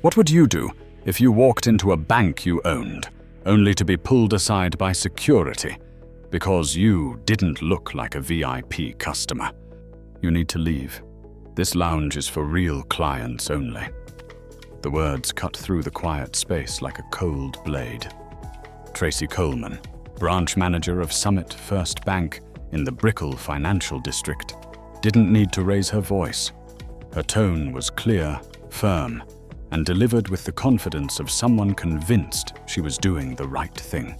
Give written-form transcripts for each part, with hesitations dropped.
What would you do if you walked into a bank you owned, only to be pulled aside by security because you didn't look like a VIP customer? You need to leave. This lounge is for real clients only. The words cut through the quiet space like a cold blade. Tracy Coleman, branch manager of Summit First Bank in the Brickell Financial District, didn't need to raise her voice. Her tone was clear, firm, and delivered with the confidence of someone convinced she was doing the right thing.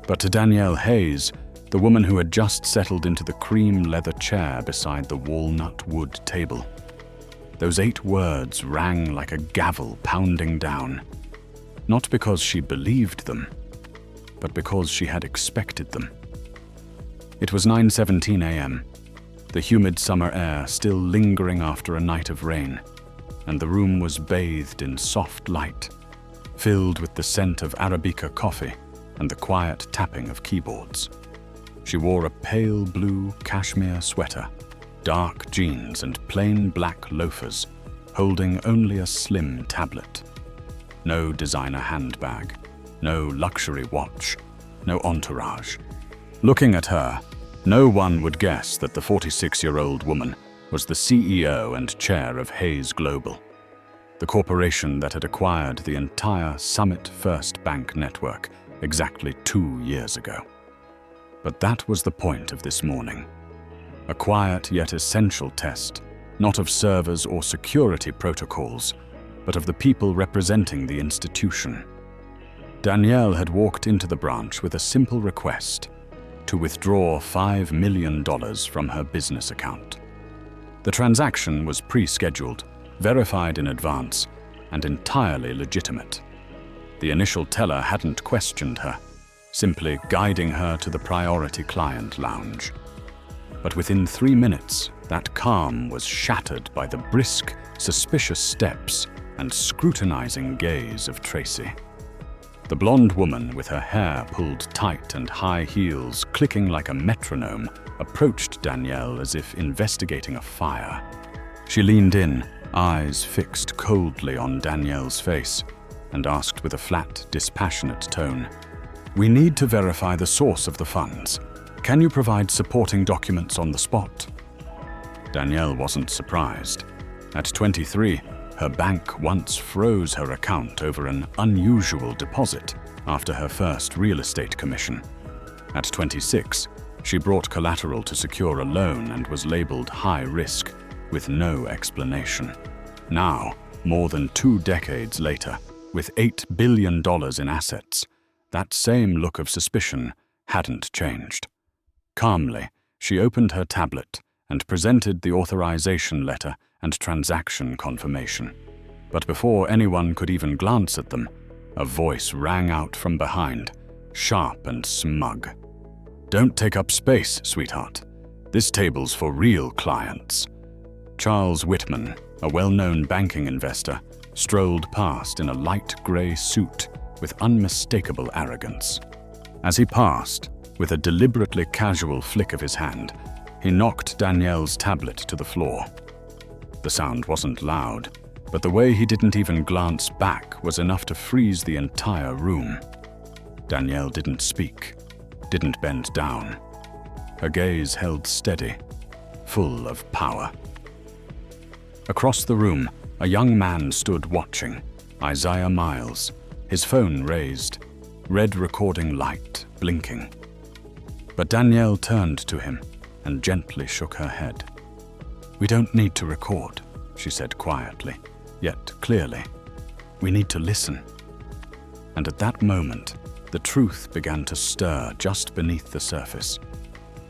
But to Danielle Hayes, the woman who had just settled into the cream leather chair beside the walnut wood table, those 8 words rang like a gavel pounding down, not because she believed them, but because she had expected them. It was 9:17 a.m., the humid summer air still lingering after a night of rain, and the room was bathed in soft light, filled with the scent of Arabica coffee and the quiet tapping of keyboards. She wore a pale blue cashmere sweater, dark jeans and plain black loafers, holding only a slim tablet. No designer handbag, no luxury watch, no entourage. Looking at her, no one would guess that the 46-year-old woman was the CEO and chair of Hayes Global, the corporation that had acquired the entire Summit First Bank network exactly 2 years ago. But that was the point of this morning. A quiet yet essential test, not of servers or security protocols, but of the people representing the institution. Danielle had walked into the branch with a simple request: to withdraw $5 million from her business account. The transaction was pre-scheduled, verified in advance, and entirely legitimate. The initial teller hadn't questioned her, simply guiding her to the priority client lounge. But within 3 minutes, that calm was shattered by the brisk, suspicious steps and scrutinizing gaze of Tracy. The blonde woman, with her hair pulled tight and high heels clicking like a metronome, approached Danielle as if investigating a fire. She leaned in, eyes fixed coldly on Danielle's face, and asked with a flat, dispassionate tone, "We need to verify the source of the funds. Can you provide supporting documents on the spot?" Danielle wasn't surprised. At 23, her bank once froze her account over an unusual deposit after her first real estate commission. At 26, she brought collateral to secure a loan and was labeled high risk, with no explanation. Now, more than 2 decades later, with $8 billion in assets, that same look of suspicion hadn't changed. Calmly, she opened her tablet and presented the authorization letter and transaction confirmation. But before anyone could even glance at them, a voice rang out from behind, sharp and smug. "Don't take up space, sweetheart. This table's for real clients." Charles Whitman, a well-known banking investor, strolled past in a light gray suit with unmistakable arrogance. As he passed, with a deliberately casual flick of his hand, he knocked Danielle's tablet to the floor. The sound wasn't loud, but the way he didn't even glance back was enough to freeze the entire room. Danielle didn't speak, didn't bend down. Her gaze held steady, full of power. Across the room, a young man stood watching, Isaiah Miles, his phone raised, red recording light blinking. But Danielle turned to him and gently shook her head. "We don't need to record," she said quietly, yet clearly. "We need to listen." And at that moment, the truth began to stir just beneath the surface.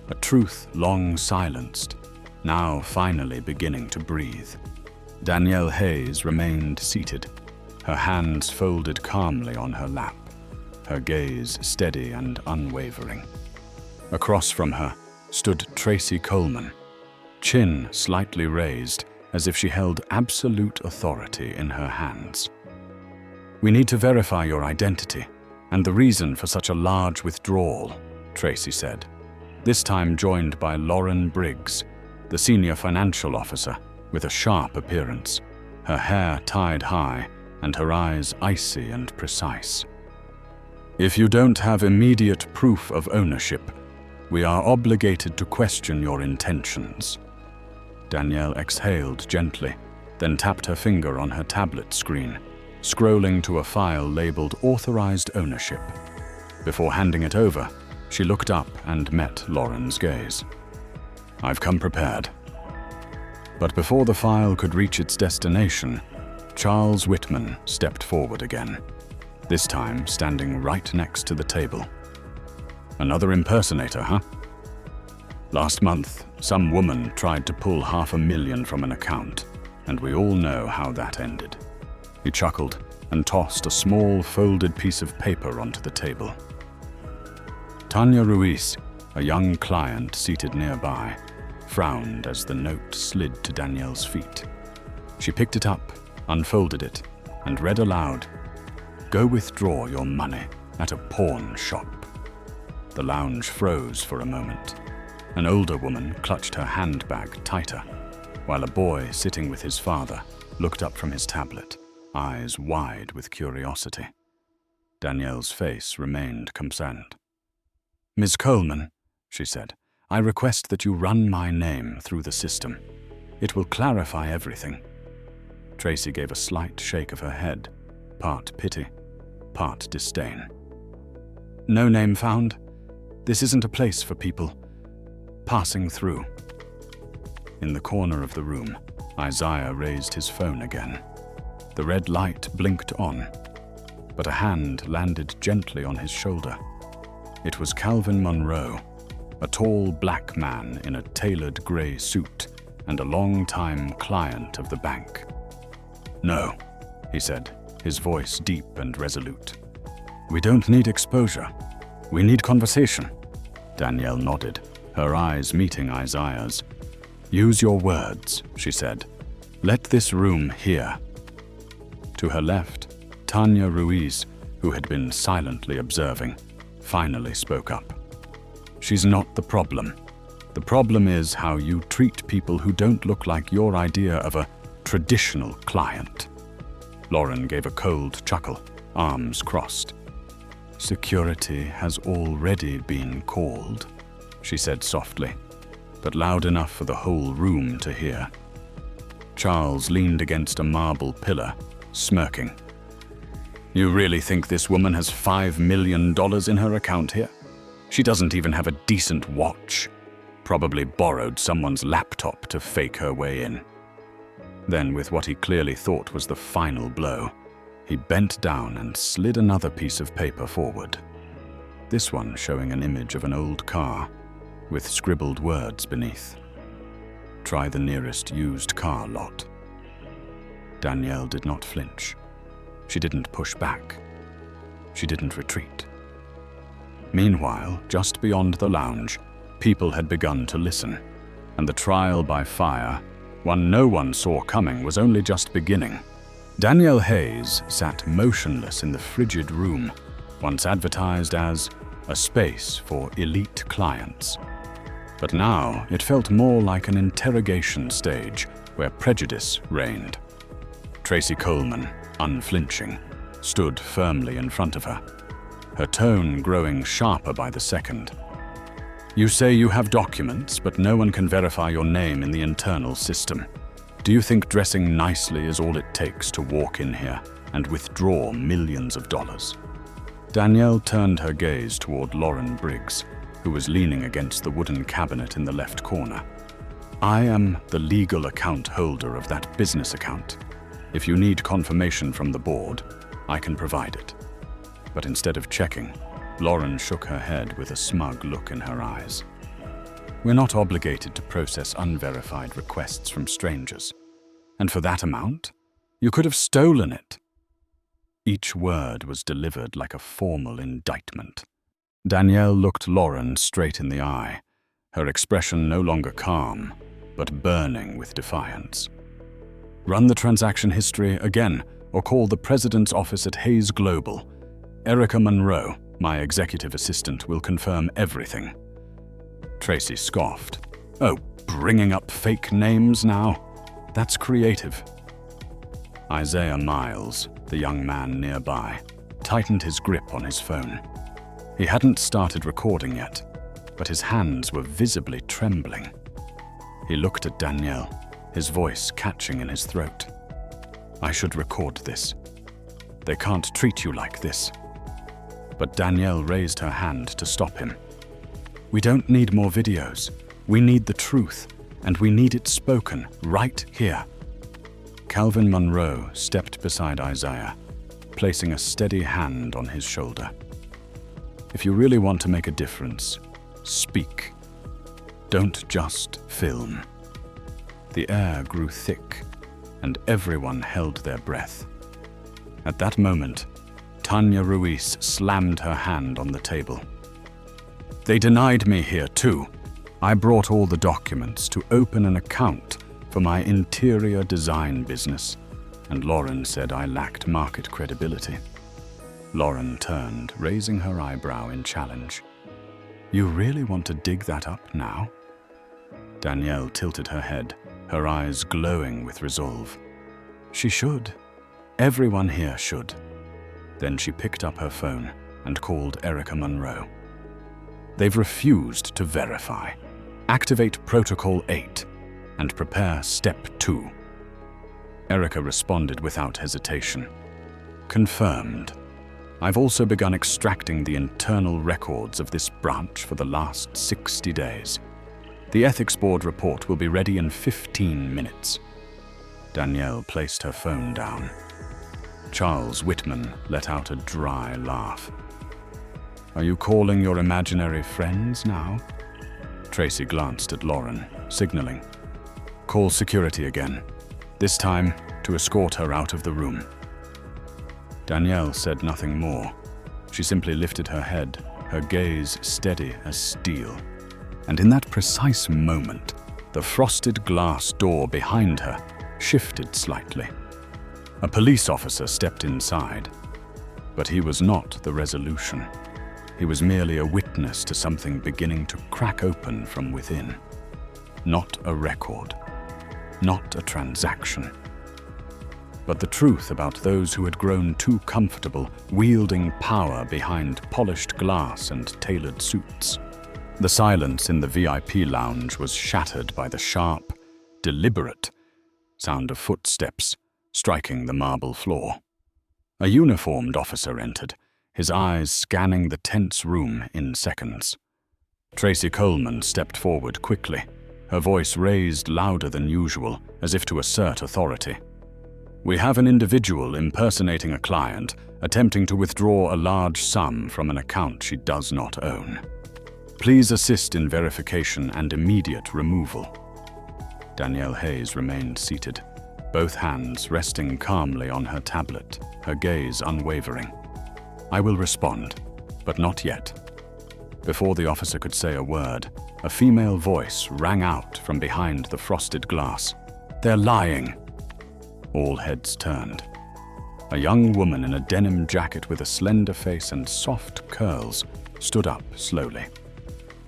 A truth long silenced, now finally beginning to breathe. Danielle Hayes remained seated, her hands folded calmly on her lap, her gaze steady and unwavering. Across from her stood Tracy Coleman, chin slightly raised as if she held absolute authority in her hands. "We need to verify your identity and the reason for such a large withdrawal," Tracy said, this time joined by Lauren Briggs, the senior financial officer, with a sharp appearance, her hair tied high and her eyes icy and precise. "If you don't have immediate proof of ownership, we are obligated to question your intentions." Danielle exhaled gently, then tapped her finger on her tablet screen, scrolling to a file labeled Authorized Ownership. Before handing it over, she looked up and met Lauren's gaze. "I've come prepared." But before the file could reach its destination, Charles Whitman stepped forward again, this time standing right next to the table. "Another impersonator, huh? Last month, some woman tried to pull $500,000 from an account, and we all know how that ended." He chuckled and tossed a small folded piece of paper onto the table. Tanya Ruiz, a young client seated nearby, frowned as the note slid to Danielle's feet. She picked it up, unfolded it, and read aloud, "Go withdraw your money at a pawn shop." The lounge froze for a moment. An older woman clutched her handbag tighter, while a boy sitting with his father looked up from his tablet, eyes wide with curiosity. Danielle's face remained concerned. "Ms. Coleman," she said, "I request that you run my name through the system. It will clarify everything." Tracy gave a slight shake of her head, part pity, part disdain. "No name found. This isn't a place for people passing through." In the corner of the room, Isaiah raised his phone again. The red light blinked on, but a hand landed gently on his shoulder. It was Calvin Monroe, a tall black man in a tailored gray suit and a long-time client of the bank. "No," he said, his voice deep and resolute. "We don't need exposure. We need conversation." Danielle nodded, her eyes meeting Isaiah's. "Use your words," she said. "Let this room hear." To her left, Tanya Ruiz, who had been silently observing, finally spoke up. "She's not the problem. The problem is how you treat people who don't look like your idea of a traditional client." Lauren gave a cold chuckle, arms crossed. "Security has already been called," she said softly, but loud enough for the whole room to hear. Charles leaned against a marble pillar, smirking. "You really think this woman has $5 million in her account here? She doesn't even have a decent watch. Probably borrowed someone's laptop to fake her way in." Then, with what he clearly thought was the final blow, he bent down and slid another piece of paper forward. This one showing an image of an old car, with scribbled words beneath. "Try the nearest used car lot." Danielle did not flinch. She didn't push back. She didn't retreat. Meanwhile, just beyond the lounge, people had begun to listen, and the trial by fire, one no one saw coming, was only just beginning. Danielle Hayes sat motionless in the frigid room, once advertised as a space for elite clients. But now it felt more like an interrogation stage where prejudice reigned. Tracy Coleman, unflinching, stood firmly in front of her, her tone growing sharper by the second. "You say you have documents, but no one can verify your name in the internal system. Do you think dressing nicely is all it takes to walk in here and withdraw millions of dollars?" Danielle turned her gaze toward Lauren Briggs, who was leaning against the wooden cabinet in the left corner. "I am the legal account holder of that business account. If you need confirmation from the board, I can provide it." But instead of checking, Lauren shook her head with a smug look in her eyes. "We're not obligated to process unverified requests from strangers. And for that amount, you could have stolen it." Each word was delivered like a formal indictment. Danielle looked Lauren straight in the eye, her expression no longer calm, but burning with defiance. "Run the transaction history again, or call the president's office at Hayes Global. Erica Monroe, my executive assistant, will confirm everything." Tracy scoffed. "Oh, bringing up fake names now? That's creative." Isaiah Miles, The young man nearby tightened his grip on his phone. He hadn't started recording yet, but his hands were visibly trembling. He looked at Danielle, his voice catching in his throat. "I should record this. They can't treat you like this." But Danielle raised her hand to stop him. "We don't need more videos. We need the truth, and we need it spoken right here." Calvin Monroe stepped beside Isaiah, placing a steady hand on his shoulder. "If you really want to make a difference, speak. Don't just film." The air grew thick, and everyone held their breath. At that moment, Tanya Ruiz slammed her hand on the table. "They denied me here too. I brought all the documents to open an account for my interior design business, and Lauren said I lacked market credibility." Lauren turned, raising her eyebrow in challenge. "You really want to dig that up now?" Danielle tilted her head, her eyes glowing with resolve. "She should. Everyone here should." Then she picked up her phone and called Erica Monroe. "They've refused to verify. Activate Protocol 8 and prepare Step 2. Erica responded without hesitation. "Confirmed. I've also begun extracting the internal records of this branch for the last 60 days. The Ethics Board report will be ready in 15 minutes. Danielle placed her phone down. Charles Whitman let out a dry laugh. "Are you calling your imaginary friends now?" Tracy glanced at Lauren, signaling. "Call security again, this time to escort her out of the room." Danielle said nothing more. She simply lifted her head, her gaze steady as steel. And in that precise moment, the frosted glass door behind her shifted slightly. A police officer stepped inside, but he was not the resolution. He was merely a witness to something beginning to crack open from within. Not a record, not a transaction, but the truth about those who had grown too comfortable wielding power behind polished glass and tailored suits. The silence in the VIP lounge was shattered by the sharp, deliberate sound of footsteps striking the marble floor. A uniformed officer entered, his eyes scanning the tense room in seconds. Tracy Coleman stepped forward quickly, her voice raised louder than usual, as if to assert authority. "We have an individual impersonating a client, attempting to withdraw a large sum from an account she does not own. Please assist in verification and immediate removal." Danielle Hayes remained seated, both hands resting calmly on her tablet, her gaze unwavering. "I will respond, but not yet." Before the officer could say a word, a female voice rang out from behind the frosted glass. "They're lying!" All heads turned. A young woman in a denim jacket with a slender face and soft curls stood up slowly.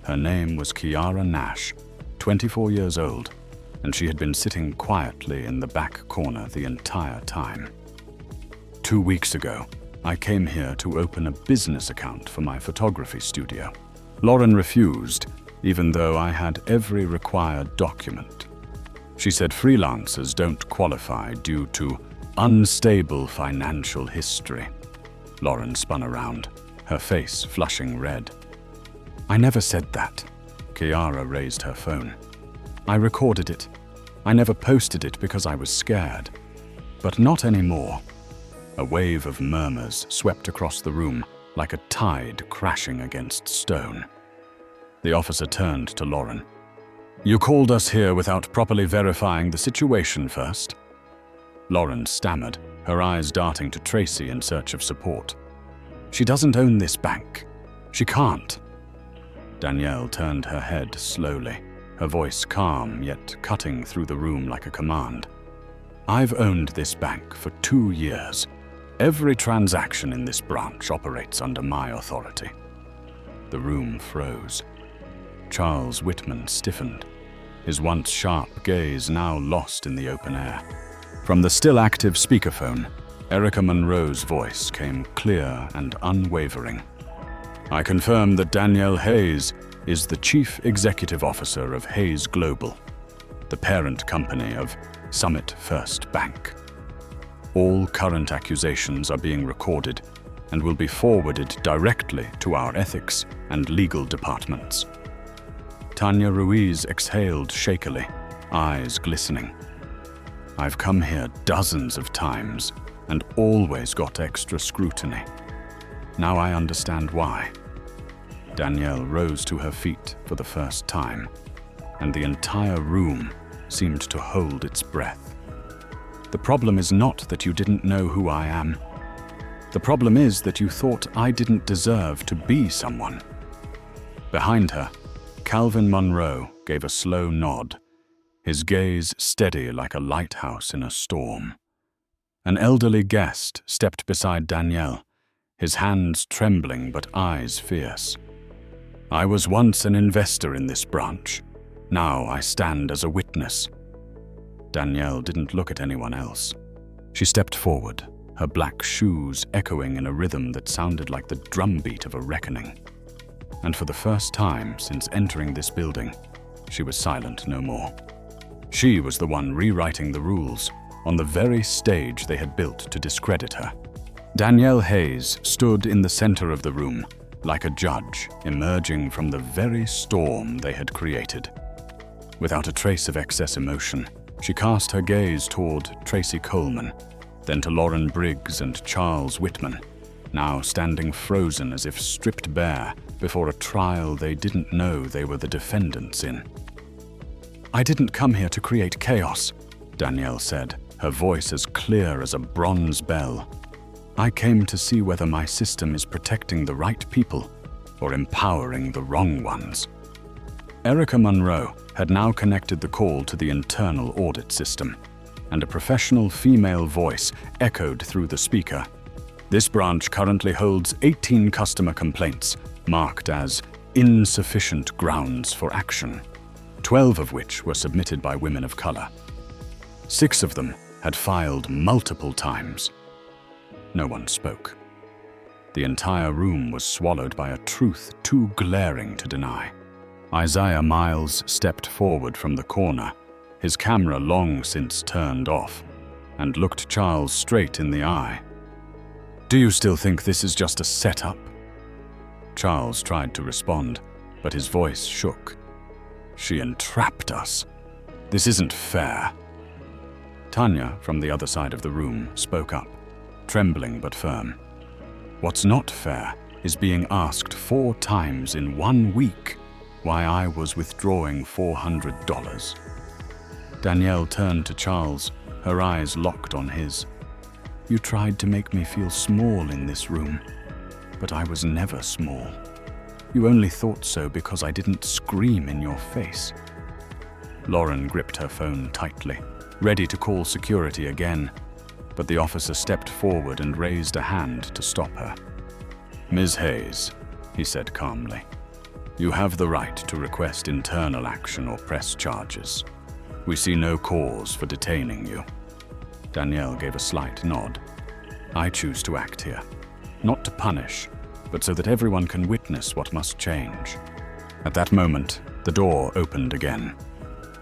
Her name was Kiara Nash, 24 years old, and she had been sitting quietly in the back corner the entire time. "2 weeks ago, I came here to open a business account for my photography studio. Lauren refused, even though I had every required document. She said freelancers don't qualify due to unstable financial history." Lauren spun around, her face flushing red. "I never said that." Kiara raised her phone. "I recorded it. I never posted it because I was scared. But not anymore." A wave of murmurs swept across the room like a tide crashing against stone. The officer turned to Lauren. "You called us here without properly verifying the situation first?" Lauren stammered, her eyes darting to Tracy in search of support. "She doesn't own this bank. She can't." Danielle turned her head slowly, her voice calm yet cutting through the room like a command. "I've owned this bank for 2 years. Every transaction in this branch operates under my authority." The room froze. Charles Whitman stiffened, his once sharp gaze now lost in the open air. From the still active speakerphone, Erica Monroe's voice came clear and unwavering. I confirm that Danielle Hayes is the Chief Executive Officer of Hayes Global, the parent company of Summit First Bank. All current accusations are being recorded and will be forwarded directly to our ethics and legal departments. Tanya Ruiz exhaled shakily, eyes glistening. I've come here dozens of times and always got extra scrutiny. Now I understand why. Danielle rose to her feet for the first time, and the entire room seemed to hold its breath. The problem is not that you didn't know who I am. The problem is that you thought I didn't deserve to be someone. Behind her, Calvin Monroe gave a slow nod, his gaze steady like a lighthouse in a storm. An elderly guest stepped beside Danielle, his hands trembling but eyes fierce. I was once an investor in this branch. Now I stand as a witness. Danielle didn't look at anyone else. She stepped forward, her black shoes echoing in a rhythm that sounded like the drumbeat of a reckoning. And for the first time since entering this building, she was silent no more. She was the one rewriting the rules on the very stage they had built to discredit her. Danielle Hayes stood in the center of the room, like a judge emerging from the very storm they had created. Without a trace of excess emotion, she cast her gaze toward Tracy Coleman, then to Lauren Briggs and Charles Whitman, now standing frozen as if stripped bare before a trial they didn't know they were the defendants in. I didn't come here to create chaos, Danielle said, her voice as clear as a bronze bell. I came to see whether my system is protecting the right people or empowering the wrong ones. Erica Monroe had now connected the call to the internal audit system, and a professional female voice echoed through the speaker. This branch currently holds 18 customer complaints marked as insufficient grounds for action, 12 of which were submitted by women of color. 6 of them had filed multiple times. No one spoke. The entire room was swallowed by a truth too glaring to deny. Isaiah Miles stepped forward from the corner, his camera long since turned off, and looked Charles straight in the eye. Do you still think this is just a setup? Charles tried to respond, but his voice shook. She entrapped us. This isn't fair. Tanya, from the other side of the room, spoke up, trembling but firm. What's not fair is being asked 4 times in 1 week why I was withdrawing $400. Danielle turned to Charles, her eyes locked on his. You tried to make me feel small in this room, but I was never small. You only thought so because I didn't scream in your face. Lauren gripped her phone tightly, ready to call security again, but the officer stepped forward and raised a hand to stop her. Ms. Hayes, he said calmly, you have the right to request internal action or press charges. We see no cause for detaining you. Danielle gave a slight nod. I choose to act here, not to punish, but so that everyone can witness what must change. At that moment, the door opened again.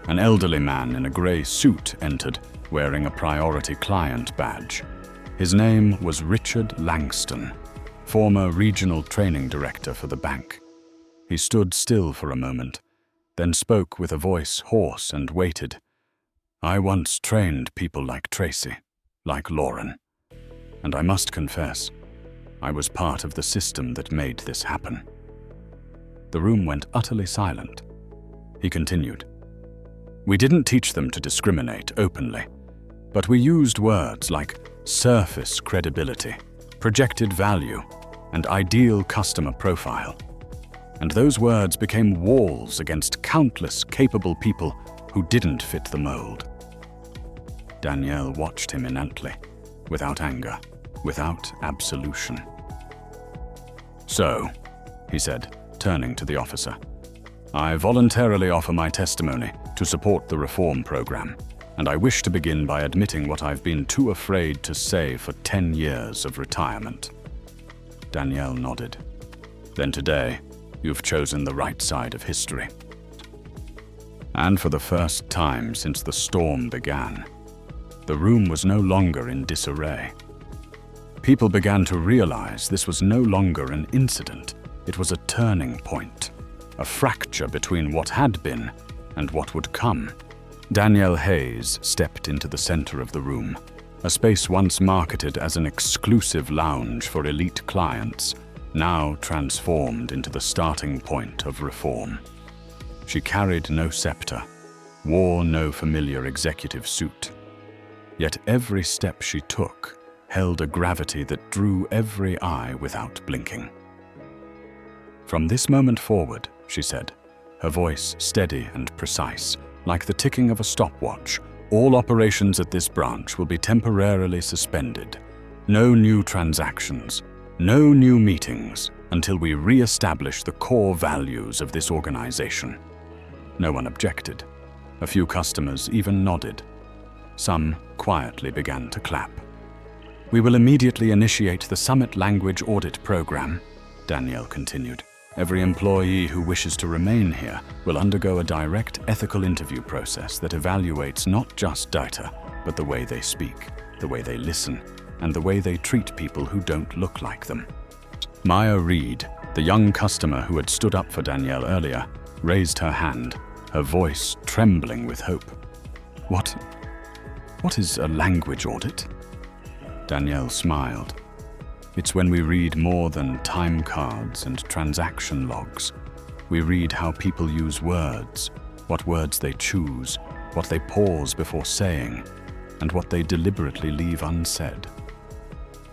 An elderly man in a gray suit entered, wearing a priority client badge. His name was Richard Langston, former regional training director for the bank. He stood still for a moment, then spoke with a voice hoarse and weighted. I once trained people like Tracy, like Lauren, and I must confess, I was part of the system that made this happen. The room went utterly silent. He continued. We didn't teach them to discriminate openly, but we used words like surface credibility, projected value, and ideal customer profile. And those words became walls against countless capable people who didn't fit the mold. Danielle watched him inantly, without anger, without absolution. So, he said, turning to the officer, I voluntarily offer my testimony to support the reform program. and I wish to begin by admitting what I've been too afraid to say for 10 years of retirement." Danielle nodded. "Then today, you've chosen the right side of history." And for the first time since the storm began, the room was no longer in disarray. People began to realize this was no longer an incident, it was a turning point, a fracture between what had been and what would come. Danielle Hayes stepped into the center of the room, a space once marketed as an exclusive lounge for elite clients, now transformed into the starting point of reform. She carried no scepter, wore no familiar executive suit. Yet every step she took held a gravity that drew every eye without blinking. "From this moment forward," she said, her voice steady and precise, like the ticking of a stopwatch, "all operations at this branch will be temporarily suspended. No new transactions, no new meetings, until we re-establish the core values of this organization." No one objected. A few customers even nodded. Some quietly began to clap. "We will immediately initiate the Summit Language Audit Program," Danielle continued. "Every employee who wishes to remain here will undergo a direct ethical interview process that evaluates not just data, but the way they speak, the way they listen, and the way they treat people who don't look like them." Maya Reed, the young customer who had stood up for Danielle earlier, raised her hand, her voice trembling with hope. What is a language audit?" Danielle smiled. "It's when we read more than time cards and transaction logs. We read how people use words, what words they choose, what they pause before saying, and what they deliberately leave unsaid."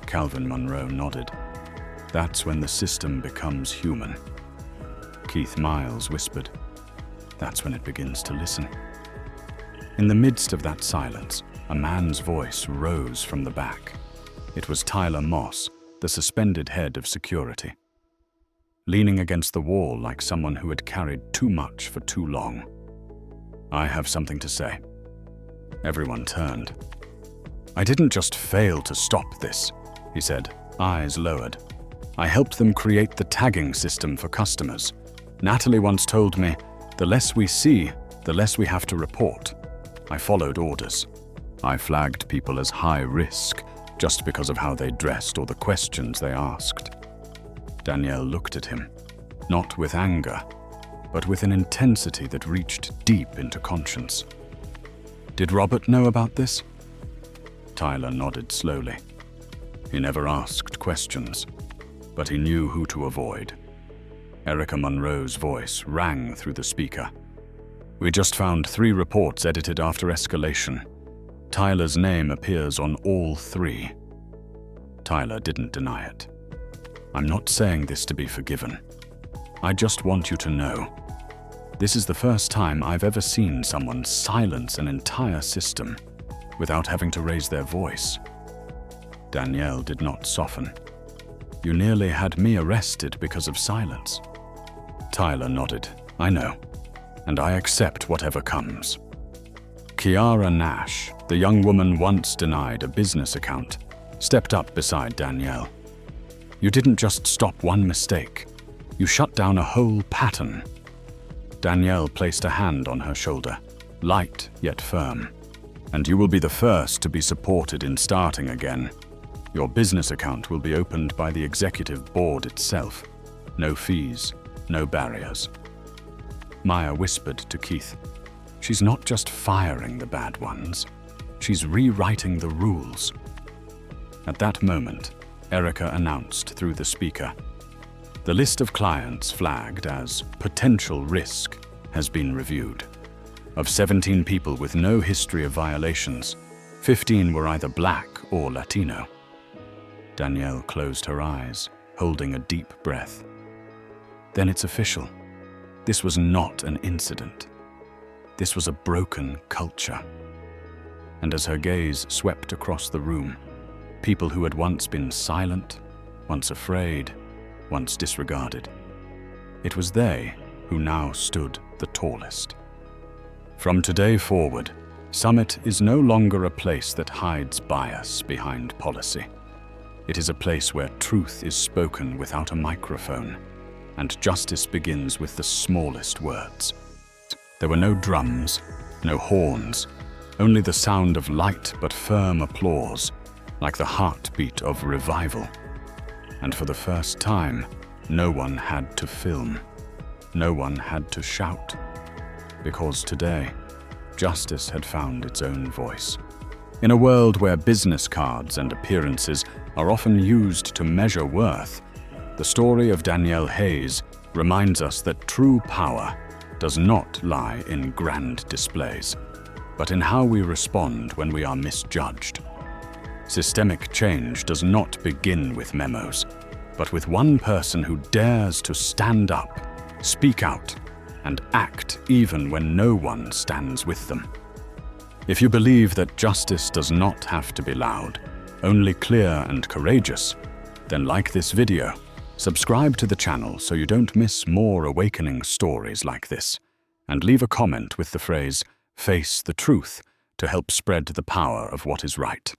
Calvin Monroe nodded. "That's when the system becomes human." Keith Miles whispered, "That's when it begins to listen." In the midst of that silence, a man's voice rose from the back. It was Tyler Moss, the suspended head of security. Leaning against the wall like someone who had carried too much for too long. "I have something to say." Everyone turned. "I didn't just fail to stop this," he said, eyes lowered. "I helped them create the tagging system for customers. Natalie once told me, the less we see, the less we have to report. I followed orders. I flagged people as high risk just because of how they dressed or the questions they asked." Danielle looked at him, not with anger, but with an intensity that reached deep into conscience. "Did Robert know about this?" Tyler nodded slowly. He never asked questions, but he knew who to avoid. Erica Monroe's voice rang through the speaker. "We just found 3 reports edited after escalation. Tyler's name appears on all 3. Tyler didn't deny it. "I'm not saying this to be forgiven. I just want you to know. This is the first time I've ever seen someone silence an entire system without having to raise their voice." Danielle did not soften. "You nearly had me arrested because of silence." Tyler nodded. "I know, and I accept whatever comes." Kiara Nash, the young woman once denied a business account, stepped up beside Danielle. "You didn't just stop one mistake. You shut down a whole pattern." Danielle placed a hand on her shoulder, light yet firm. "And you will be the first to be supported in starting again. Your business account will be opened by the executive board itself. No fees, no barriers." Maya whispered to Keith, "She's not just firing the bad ones. She's rewriting the rules." At that moment, Erica announced through the speaker, "The list of clients flagged as potential risk has been reviewed. Of 17 people with no history of violations, 15 were either Black or Latino." Danielle closed her eyes, holding a deep breath. "Then it's official. This was not an incident. This was a broken culture." And as her gaze swept across the room, people who had once been silent, once afraid, once disregarded, it was they who now stood the tallest. From today forward, Summit is no longer a place that hides bias behind policy. It is a place where truth is spoken without a microphone, and justice begins with the smallest words. There were no drums, no horns, only the sound of light but firm applause, like the heartbeat of revival. And for the first time, no one had to film. No one had to shout. Because today, justice had found its own voice. In a world where business cards and appearances are often used to measure worth, the story of Danielle Hayes reminds us that true power does not lie in grand displays, but in how we respond when we are misjudged. Systemic change does not begin with memos, but with one person who dares to stand up, speak out, and act even when no one stands with them. If you believe that justice does not have to be loud, only clear and courageous, then like this video, subscribe to the channel so you don't miss more awakening stories like this, and leave a comment with the phrase, "Face the truth," to help spread the power of what is right.